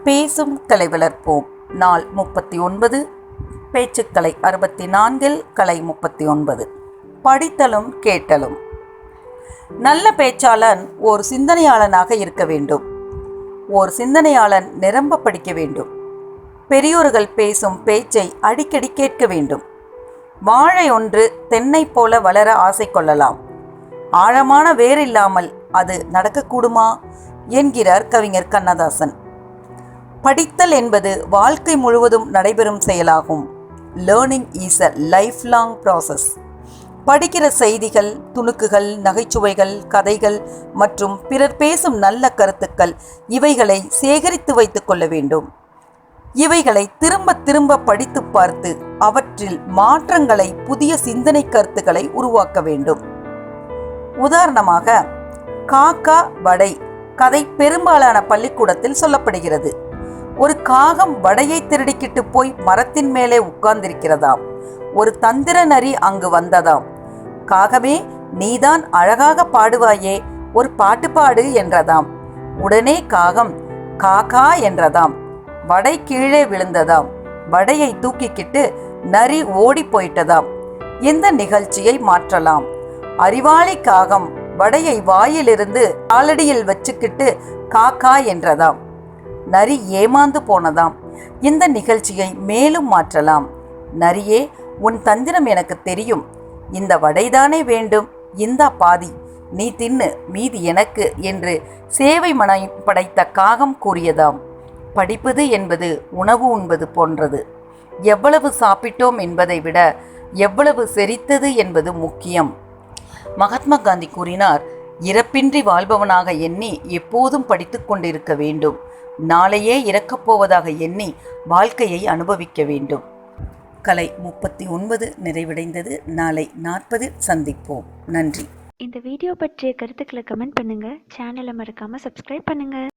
பேசும் கலை வளர்ப்போம். நாள் 39. பேச்சுக்கலை 64 கலை 39. படித்தலும் கேட்டலும். நல்ல பேச்சாளன் ஓர் சிந்தனையாளனாக இருக்க வேண்டும். ஓர் சிந்தனையாளன் நிரம்ப படிக்க வேண்டும். பெரியோர்கள் பேசும் பேச்சை அடிக்கடி கேட்க வேண்டும். வாழை ஒன்று தென்னை போல வளர ஆசை கொள்ளலாம். ஆழமான வேரில்லாமல் அது நடக்கக்கூடுமா என்கிறார் கவிஞர் கண்ணதாசன். படித்தல் என்பது வாழ்க்கை முழுவதும் நடைபெறும் செயலாகும். Learning is a life long process. படிக்கிற செய்திகள், துணுக்குகள், நகைச்சுவைகள், கதைகள் மற்றும் பிறர் பேசும் நல்ல கருத்துக்கள் இவைகளை சேகரித்து வைத்துக் கொள்ள வேண்டும். இவைகளை திரும்ப திரும்ப படித்து பார்த்து அவற்றில் மாற்றங்களை, புதிய சிந்தனை கருத்துக்களை உருவாக்க வேண்டும். உதாரணமாக, காக்கா வடை கதை பெரும்பாலான பள்ளிக்கூடத்தில் சொல்லப்படுகிறது. ஒரு காகம் வடையை திருடிக்கிட்டு போய் மரத்தின் மேலே உட்கார்ந்திருக்கிறதாம். ஒரு தந்திர நரி அங்கு வந்ததாம். காகமே, நீதான் அழகாக பாடுவாயே, ஒரு பாட்டு பாடு என்றதாம். உடனே காகம் காக்கா என்றதாம். வடை கீழே விழுந்ததாம். வடையை தூக்கிக்கிட்டு நரி ஓடி போயிட்டதாம். இந்த நிகழ்ச்சியை மாற்றலாம். அறிவாளி காகம் வடையை வாயிலிருந்து காலடியில் வச்சுக்கிட்டு காக்கா என்றதாம். நரி ஏமாந்து போனதாம். இந்த நிகழ்ச்சியை மேலும் மாற்றலாம். நரியே, உன் தந்திரம் எனக்கு தெரியும். இந்த வடைதானே வேண்டும், இந்தா பாதி, நீ தின்னு, மீதி எனக்கு என்று சேவை மனம் படைத்த காகம் கூறியதாம். படிப்பது என்பது உணவு உண்பது போன்றது. எவ்வளவு சாப்பிட்டோம் என்பதை விட எவ்வளவு செரித்தது என்பது முக்கியம். மகாத்மா காந்தி கூறினார், இறப்பின்றி வாழ்பவனாக எண்ணி எப்போதும் படித்து கொண்டிருக்க வேண்டும். நாளையே இறக்கப் போவதாக எண்ணி வாழ்க்கையை அனுபவிக்க வேண்டும். கலை 39 நிறைவடைந்தது. நாளை 40 சந்திப்போம். நன்றி. இந்த வீடியோ பற்றிய கருத்துக்களை கமெண்ட் பண்ணுங்க. சேனலை மறக்காம சப்ஸ்கிரைப் பண்ணுங்க.